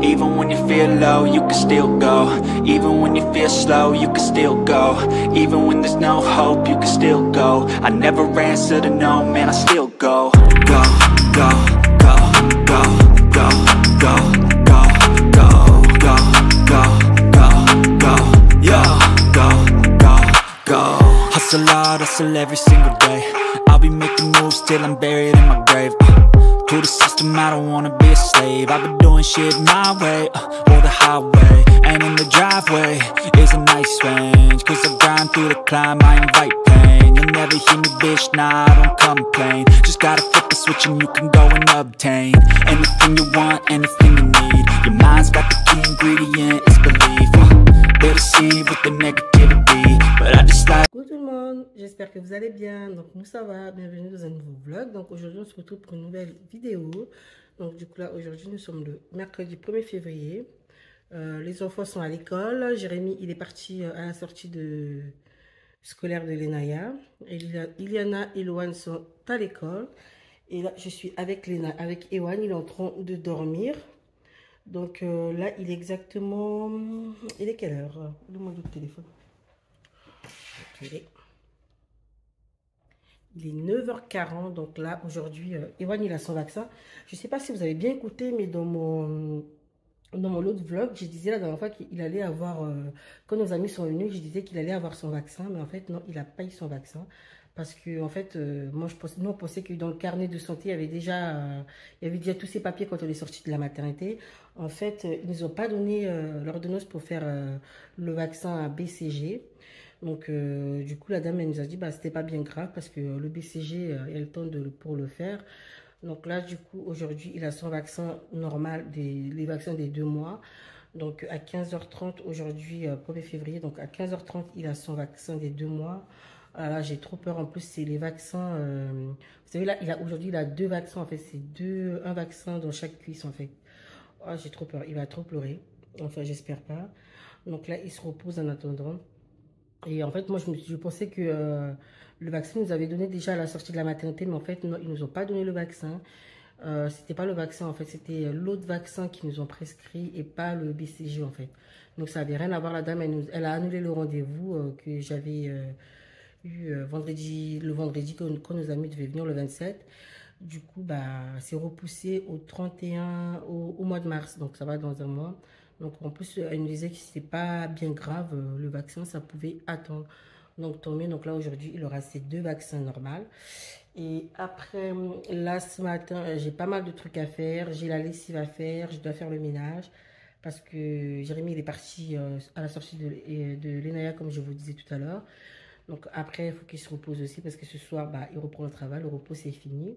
Even when you feel low, you can still go. Even when you feel slow, you can still go. Even when there's no hope, you can still go. I never answer to no, man, I still go. Go, go, go, go, go, go, go, go, go, go, go, go, yo, go, go, go. Hustle hard, hustle every single day. I'll be making moves till I'm buried in my grave. To the system, I don't wanna be a slave. I've been doing shit my way, or the highway. And in the driveway is a nice range. Cause I grind through the climb, I invite pain. You'll never hear me, bitch, nah, I don't complain. Just gotta flip the switch and you can go and obtain anything you want, anything you need. Your mind's got the key ingredient, it's belief. They'll deceive with the negativity, but I just like... Coucou tout le monde, j'espère que vous allez bien. Donc nous ça va, bienvenue dans un nouveau vlog. Donc aujourd'hui on se retrouve pour une nouvelle vidéo. Donc du coup là aujourd'hui nous sommes le mercredi 1er février. Les enfants sont à l'école. Jérémy il est parti à la sortie scolaire de l'ENAIA. Iliana et Loane sont à l'école. Et là je suis avec Ewan, il est en train de dormir. Donc là il est exactement... Il est quelle heure? Donne-moi le téléphone. Il est 9h40, donc là aujourd'hui Ewan il a son vaccin. Je sais pas si vous avez bien écouté, mais dans mon autre vlog je disais la dernière fois qu'il allait avoir quand nos amis sont venus, je disais qu'il allait avoir son vaccin, mais en fait non, il a pas eu son vaccin parce que en fait nous on pensait que dans le carnet de santé il y avait déjà tous ses papiers quand on est sorti de la maternité. En fait ils nous ont pas donné l'ordonnance pour faire le vaccin à BCG. Donc, du coup, la dame, elle nous a dit, bah, c'était pas bien grave parce que le BCG, il y a le temps pour le faire. Donc là, du coup, aujourd'hui, il a son vaccin normal, les vaccins des 2 mois. Donc, à 15h30, aujourd'hui, 1er février, donc à 15h30, il a son vaccin des 2 mois. Ah là, j'ai trop peur. En plus, c'est les vaccins. Vous savez, là, aujourd'hui, il a 2 vaccins. En fait, c'est un vaccin dans chaque cuisse, en fait. Oh, j'ai trop peur. Il va trop pleurer. Enfin, j'espère pas. Donc là, il se repose en attendant. Et en fait, moi, je pensais que le vaccin nous avait donné déjà à la sortie de la maternité, mais en fait, non, ils nous ont pas donné le vaccin. C'était pas le vaccin, en fait, c'était l'autre vaccin qu'ils nous ont prescrit et pas le BCG, en fait. Donc, ça avait rien à voir. La dame, elle a annulé le rendez-vous que j'avais eu le vendredi quand nos amis devaient venir, le 27. Du coup, bah, c'est repoussé au 31, au mois de mars. Donc, ça va dans un mois. Donc, en plus, elle nous disait que c'était pas bien grave, le vaccin, ça pouvait attendre. Donc, tant mieux. Donc là, aujourd'hui, il aura ses 2 vaccins normaux. Et après, là, ce matin, j'ai pas mal de trucs à faire. J'ai la lessive à faire, je dois faire le ménage. Parce que Jérémy, il est parti à la sortie de l'ENAIA, comme je vous disais tout à l'heure. Donc, après, il faut qu'il se repose aussi, parce que ce soir, bah, il reprend le travail. Le repos, c'est fini.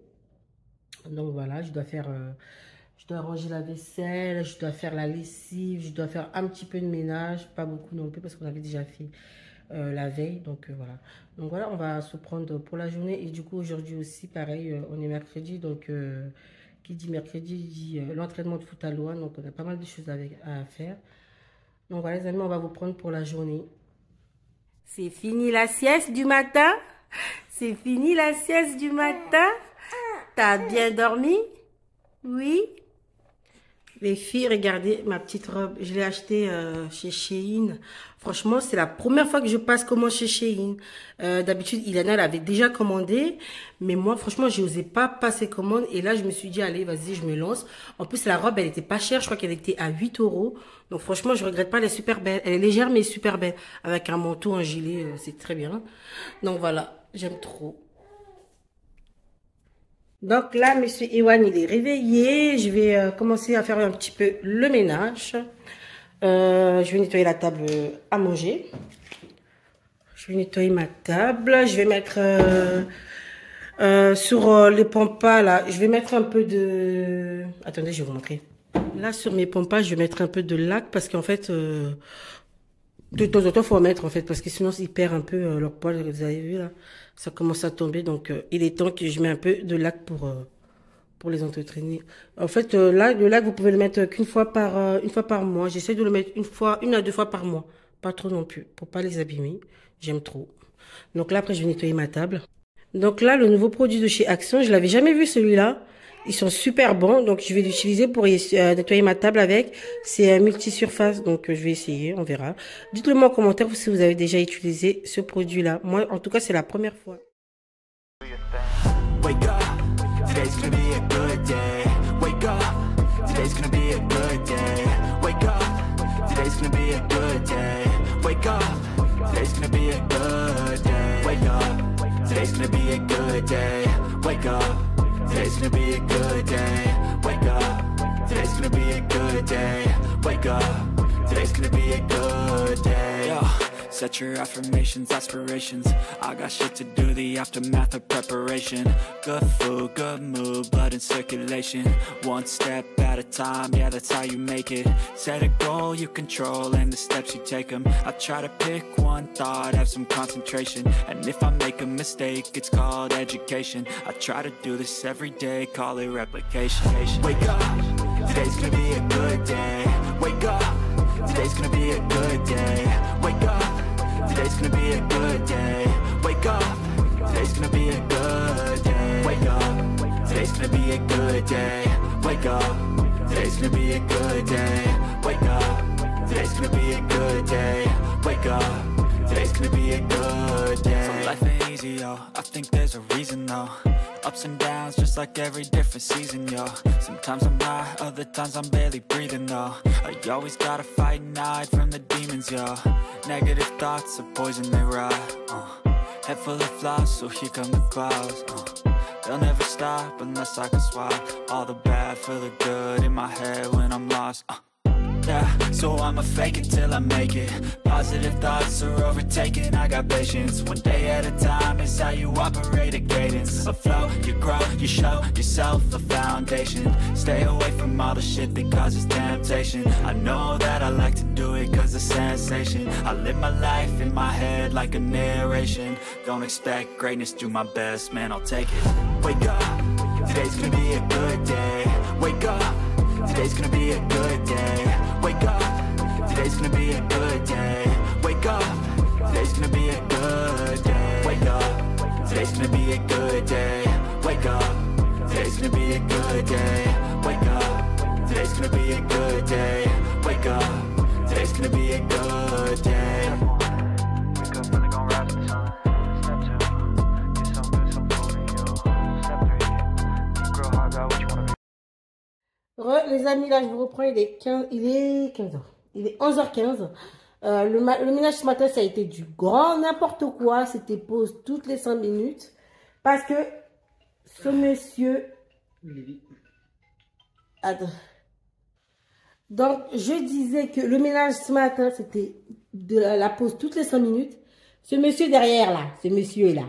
Donc, voilà, je dois ranger la vaisselle, je dois faire la lessive, je dois faire un petit peu de ménage, pas beaucoup non plus parce qu'on avait déjà fait la veille. Donc voilà. Donc voilà, on va se prendre pour la journée. Et du coup, aujourd'hui aussi, pareil, on est mercredi. Donc, qui dit mercredi, dit l'entraînement de foot à Loane. Donc, on a pas mal de choses à faire. Donc voilà, les amis, on va vous prendre pour la journée. C'est fini la sieste du matin? C'est fini la sieste du matin? T'as bien dormi? Oui? Les filles, regardez ma petite robe. Je l'ai achetée chez Shein. Franchement, c'est la première fois que je passe commande chez Shein. D'habitude, Ilana, elle avait déjà commandé. Mais moi, franchement, je n'osais pas passer commande. Et là, je me suis dit, allez, vas-y, je me lance. En plus, la robe, elle était pas chère. Je crois qu'elle était à 8 €. Donc, franchement, je regrette pas. Elle est super belle. Elle est légère, mais super belle. Avec un manteau, un gilet, c'est très bien. Donc, voilà. J'aime trop. Donc là, monsieur Ewan, il est réveillé. Je vais commencer à faire un petit peu le ménage. Je vais nettoyer la table à manger. Je vais nettoyer ma table. Je vais mettre sur les pampas, là, je vais mettre un peu de... Attendez, je vais vous montrer. Là, sur mes pampas, je vais mettre un peu de lac parce qu'en fait... de temps en temps, il faut en mettre, en fait, parce que sinon, ils perdent un peu leur poil. Vous avez vu, là, ça commence à tomber. Donc, il est temps que je mette un peu de lac pour les entretenir. En fait, là, le lac, vous pouvez le mettre qu'une fois par mois. J'essaie de le mettre une à 2 fois par mois. Pas trop non plus, pour pas les abîmer. J'aime trop. Donc là, après, je vais nettoyer ma table. Donc là, le nouveau produit de chez Action, je l'avais jamais vu celui-là. Ils sont super bons, donc je vais l'utiliser pour nettoyer ma table avec. C'est un multi-surface, donc je vais essayer, on verra. Dites-le moi en commentaire si vous avez déjà utilisé ce produit-là. Moi, en tout cas, c'est la première fois. Wake up, today's gonna be a good day. Wake up, today's gonna be a good day. Wake up, today's gonna be a good day. Wake up, today's gonna be a good day. Wake up, today's gonna be a good day. Wake up, today's gonna be a good day. Wake up, today's gonna be a good day. Wake up, today's gonna be a good day. Yo. Set your affirmations, aspirations. I got shit to do, the aftermath of preparation. Good food, good mood, blood in circulation. One step at a time, yeah, that's how you make it. Set a goal you control and the steps you take them. I try to pick one thought, have some concentration. And if I make a mistake, it's called education. I try to do this every day, call it replication. Wake up, today's gonna be a good day. Wake up, today's gonna be a good day. Wake up, today's gonna be a good day. Wake up, today's gonna be a good day. Wake up, today's gonna be a good day. Wake up, today's gonna be a good day. Wake up, today's gonna be a good day. Wake up, today's gonna be a good day. So life ain't easy, yo, I think there's a reason though. Ups and downs, just like every different season, yo. Sometimes I'm high, other times I'm barely breathing, though. I always gotta fight and hide from the demons, yo. Negative thoughts are poison, they rot. Head full of flies, so here come the clouds. They'll never stop unless I can swap all the bad for the good in my head when I'm lost. Yeah, so I'ma fake it till I make it. Positive thoughts are overtaken, I got patience. One day at a time is how you operate a cadence. A flow, you grow, you show yourself a foundation. Stay away from all the shit that causes temptation. I know that I like to do it cause it's sensation. I live my life in my head like a narration. Don't expect greatness, do my best, man, I'll take it. Wake up, today's gonna be a good day. Wake up, today's gonna be a good day. Wake up, today's gonna be a good day. Wake up, today's gonna be a good day. Wake up, today's gonna be a good day. Wake up, today's gonna be a good day. Wake up, today's gonna be a good day. Wake up, today's gonna be a good day. Wake up, really gonna rise to the sun. Step 2, get some good, some food in you. Step 3, think real hard about what you wanna be. Les amis, là je vous reprends, il est 15h. Il est 11h15. Le ménage ce matin, ça a été du grand n'importe quoi. C'était pause toutes les 5 minutes. Parce que ce monsieur... Attends. Donc, je disais que le ménage ce matin, c'était de la pause toutes les 5 minutes. Ce monsieur derrière là, ce monsieur là,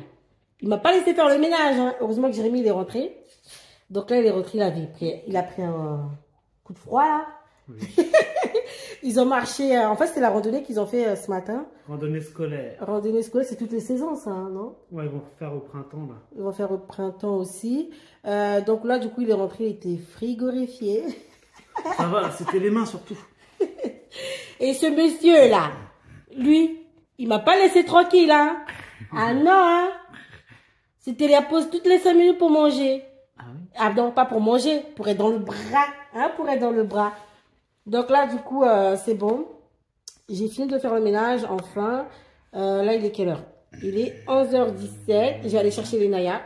il m'a pas laissé faire le ménage. Hein. Heureusement que Jérémy il est rentré. Donc là, il est rentré, il a pris un coup de froid là. Oui. Ils ont marché, en fait c'était la randonnée qu'ils ont fait ce matin. Randonnée scolaire. Randonnée scolaire, c'est toutes les saisons ça, hein, non? Ouais, ils vont faire au printemps là. Ils vont faire au printemps aussi. Donc là, du coup, il est rentré, il était frigorifié. Ça va, c'était les mains surtout. Et ce monsieur là, lui, il m'a pas laissé tranquille, hein. Ah non, hein. C'était la pause toutes les 5 minutes pour manger. Ah oui? Ah non, pas pour manger, pour être dans le bras, hein, pour être dans le bras. Donc là, du coup, c'est bon. J'ai fini de faire le ménage, enfin. Là, il est quelle heure? Il est 11h17. Je vais aller chercher les Naya.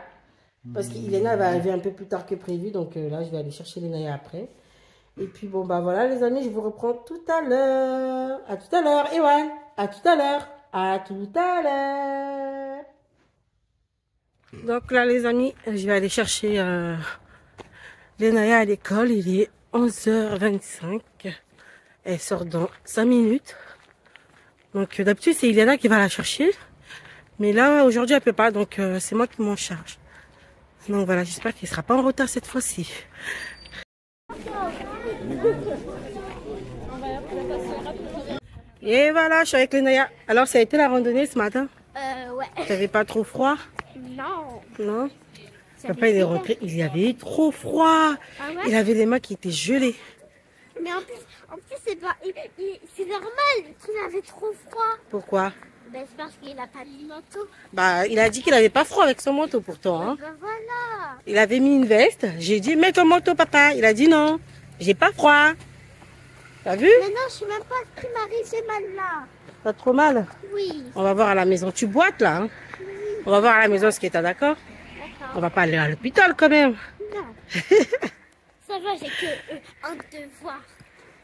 Parce qu'Ilena va arriver un peu plus tard que prévu. Donc là, je vais aller chercher les Naya après. Et puis, bon, bah voilà, les amis, je vous reprends tout à l'heure. À tout à l'heure, Ewan. À tout à l'heure. À tout à l'heure. Donc là, les amis, je vais aller chercher les Naya à l'école. Il est 11h25. Elle sort dans 5 minutes. Donc d'habitude, c'est Ilena qui va la chercher. Mais là, aujourd'hui, elle peut pas. Donc c'est moi qui m'en charge. Donc voilà, j'espère qu'il ne sera pas en retard cette fois-ci. Et voilà, je suis avec les Naya. Alors, ça a été la randonnée ce matin? Ouais. T'avais pas trop froid? Non. Non? Papa, il est rentré, il y avait trop froid. Ah ouais? Il avait les mains qui étaient gelées. Mais en plus c'est normal qu'il avait trop froid. Pourquoi? Ben, c'est parce qu'il n'a pas mis de manteau. Bah, il a dit qu'il avait pas froid avec son manteau pourtant. Hein. Ben voilà. Il avait mis une veste. J'ai dit, mets ton manteau, papa. Il a dit non. J'ai pas froid. T'as vu? Mais non, je sais même pas ce qui m'arrive, j'ai mal là. Pas trop mal? Oui. On va voir à la maison. Tu boites là. Hein? On va voir à la maison ce qui est, d'accord? D'accord. On va pas aller à l'hôpital quand même. Non. Ça va, j'ai que un devoir.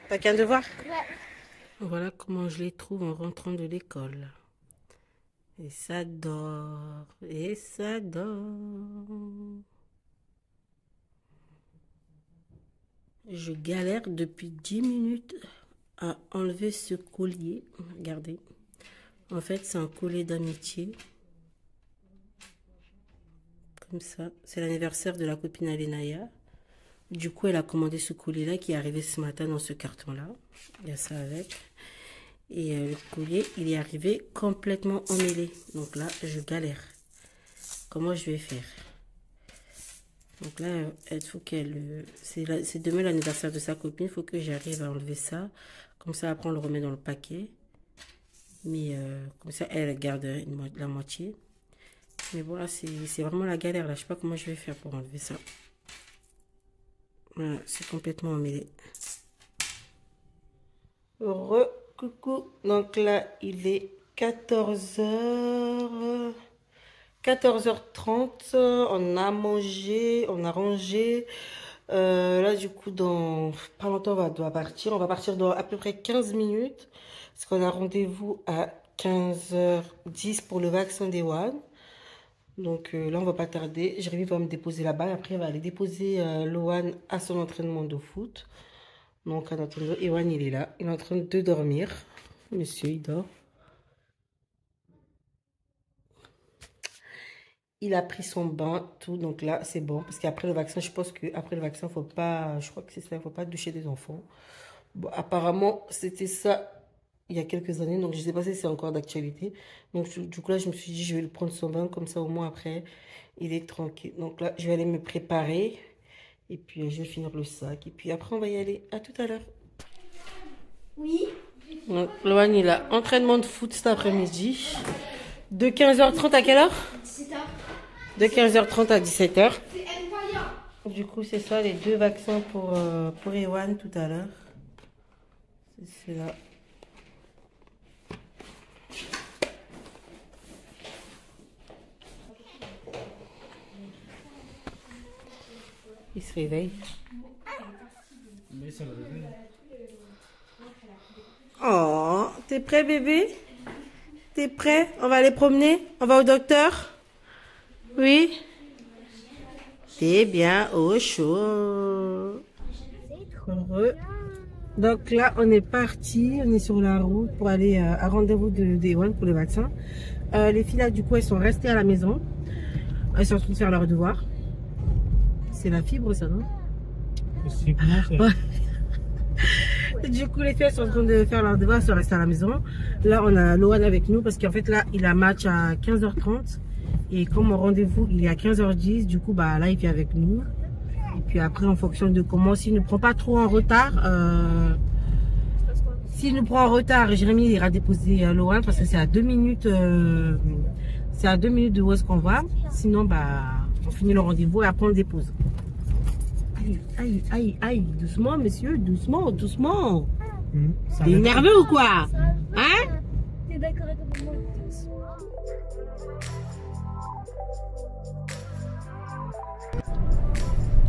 T'as qu'un devoir? Ouais. Voilà comment je les trouve en rentrant de l'école. Et ça dort. Et ça dort. Je galère depuis 10 minutes à enlever ce collier. Regardez. En fait, c'est un collier d'amitié. Comme ça. C'est l'anniversaire de la copine Alenaya. Du coup, elle a commandé ce collier-là qui est arrivé ce matin dans ce carton-là. Il y a ça avec. Et le collier, il est arrivé complètement emmêlé. Donc là, je galère. Comment je vais faire? Donc là, il faut qu'elle... C'est demain l'anniversaire de sa copine. Il faut que j'arrive à enlever ça. Comme ça, après, on le remet dans le paquet. Mais comme ça, elle garde la moitié. Mais voilà, c'est vraiment la galère là. Je sais pas comment je vais faire pour enlever ça. Voilà, c'est complètement emmêlé. Coucou. Donc là, il est 14h... 14h30, on a mangé, on a rangé. Là, du coup, dans pas longtemps, on doit partir. On va partir dans à peu près 15 minutes. Parce qu'on a rendez-vous à 15h10 pour le vaccin d'Ewan. Donc là, on va pas tarder. Jérémy va me déposer là-bas. Après, elle va aller déposer Loan à son entraînement de foot. Donc, en attendant, Ewan, il est là. Il est en train de dormir. Monsieur, il dort. Il a pris son bain, tout, donc là, c'est bon. Parce qu'après le vaccin, je pense qu'après le vaccin, faut pas, je crois que c'est ça, il ne faut pas doucher des enfants. Bon, apparemment, c'était ça il y a quelques années, donc je ne sais pas si c'est encore d'actualité. Donc, du coup, là, je me suis dit, je vais le prendre son bain, comme ça, au moins, après, il est tranquille. Donc là, je vais aller me préparer. Et puis, je vais finir le sac. Et puis, après, on va y aller. À tout à l'heure. Oui. Donc, Loan, il a entraînement de foot cet après-midi. De 15h30 à quelle heure? 17h. De 15h30 à 17h. Du coup, c'est ça, les deux vaccins pour Ewan tout à l'heure. C'est là. Il se réveille. Oh, t'es prêt, bébé? T'es prêt? On va aller promener? On va au docteur? Oui? T'es bien au chaud. Heureux. Donc là, on est parti. On est sur la route pour aller à rendez-vous d'Ewan pour le vaccin. Les filles là, du coup, elles sont restées à la maison. Elles sont en train de faire leurs devoirs. C'est la fibre, ça, non? C'est comment ça? Ouais. Du coup, les filles sont en train de faire leurs devoirs, elles sont restées à la maison. Là, on a Loan avec nous parce qu'en fait, là, il a match à 15h30. Et comme mon rendez-vous, il est à 15h10, du coup, bah là, il vient avec nous. Et puis après, en fonction de comment, s'il ne prend pas trop en retard, s'il nous prend en retard, Jérémy ira déposer Loan parce que c'est à 2 minutes, c'est à 2 minutes de où est-ce qu'on va. Sinon, bah, on finit le rendez-vous et après, on le dépose. Aïe, aïe, aïe, aïe, doucement, monsieur, doucement, doucement. T'es nerveux ou quoi? Hein? T'es d'accord avec moi?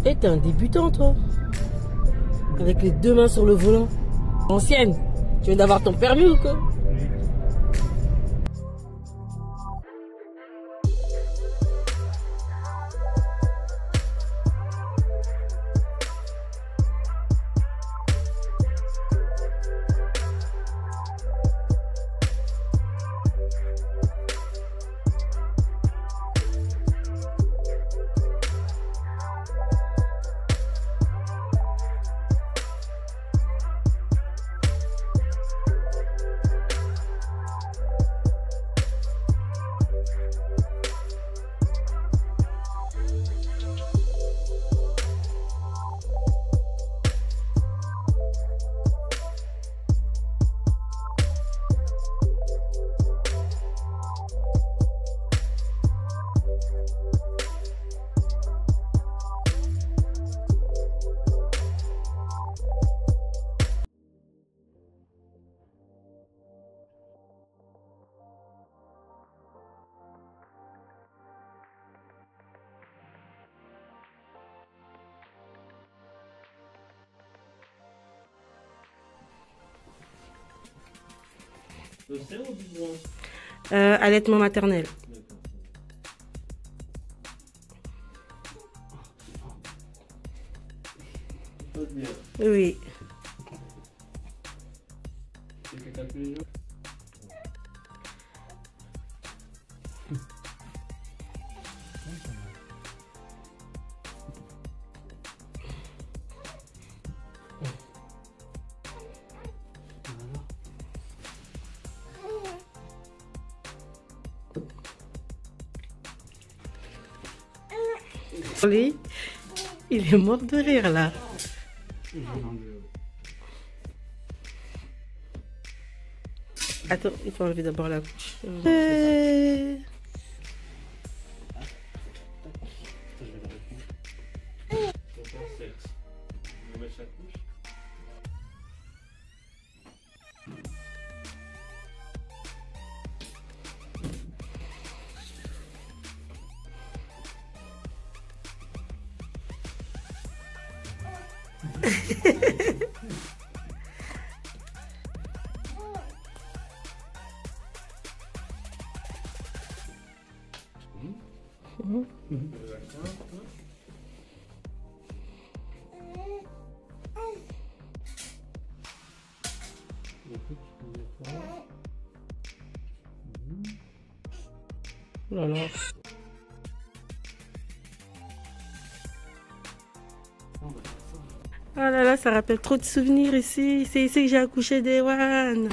Eh, t'es un débutant, toi. Avec les deux mains sur le volant. Ancienne. Tu viens d'avoir ton permis ou quoi? Le sein ou biberon? Allaitement maternel. Oui. C'est caca tous les jours? Lui, il est mort de rire là. Attends, il faut enlever d'abord la couche. Voilà. Oh là là, ça rappelle trop de souvenirs ici. C'est ici que j'ai accouché d'Ewan.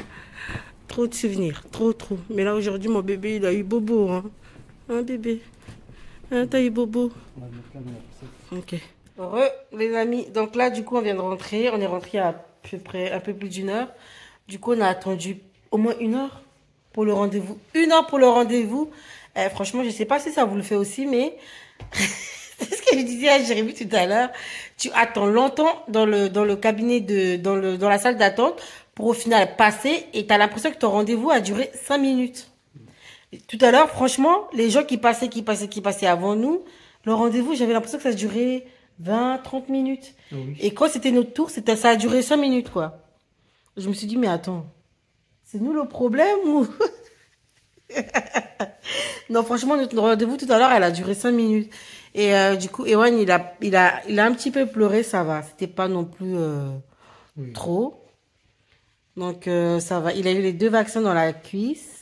Trop de souvenirs, trop. Mais là aujourd'hui, mon bébé, il a eu bobo. Hein, bébé? Hein, t'as eu bobo? Ok. Heureux, les amis. Donc là, du coup, on vient de rentrer. On est rentré à peu près un peu plus d'1 heure. Du coup, on a attendu au moins 1 heure pour le rendez-vous. 1 heure pour le rendez-vous. Franchement, je sais pas si ça vous le fait aussi, mais c'est ce que je disais à Jérémy tout à l'heure. Tu attends longtemps dans le cabinet dans la salle d'attente pour au final passer et tu as l'impression que ton rendez-vous a duré 5 minutes. Et tout à l'heure, franchement, les gens qui passaient avant nous, le rendez-vous, j'avais l'impression que ça durait 20, 30 minutes. Oh oui. Et quand c'était notre tour, ça a duré 5 minutes, quoi. Je me suis dit, mais attends, c'est nous le problème ou... Non, franchement, notre rendez-vous tout à l'heure, elle a duré 5 minutes. Et du coup, Ewan, il a un petit peu pleuré, ça va. C'était pas non plus trop. Donc, ça va. Il a eu les 2 vaccins dans la cuisse,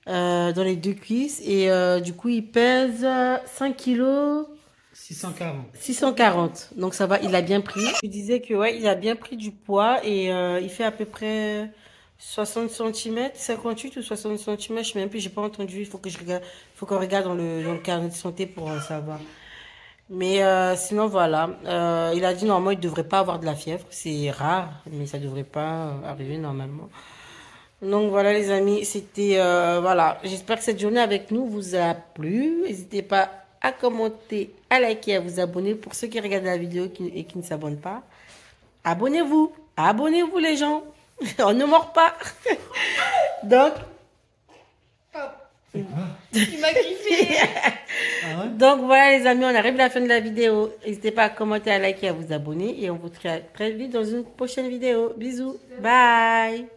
dans les 2 cuisses. Et du coup, il pèse 5 kilos. 640. 640. Donc, ça va, il a bien pris. Je disais que, ouais, il a bien pris du poids et il fait à peu près 60 cm, 58 ou 60 cm, je sais même plus, j'ai pas entendu, il faut que je regarde, faut qu'on regarde dans le carnet de santé pour savoir. Mais sinon voilà, il a dit normalement il devrait pas avoir de la fièvre, c'est rare, mais ça devrait pas arriver normalement. Donc voilà les amis, c'était voilà, j'espère que cette journée avec nous vous a plu. N'hésitez pas à commenter, à liker, à vous abonner pour ceux qui regardent la vidéo et qui ne s'abonnent pas. Abonnez-vous les gens. On ne mord pas. Donc, Il m'a kiffé. Ah ouais? donc voilà les amis, on arrive à la fin de la vidéo. N'hésitez pas à commenter, à liker, à vous abonner. Et on vous retrouve très vite dans une prochaine vidéo. Bisous. Bye.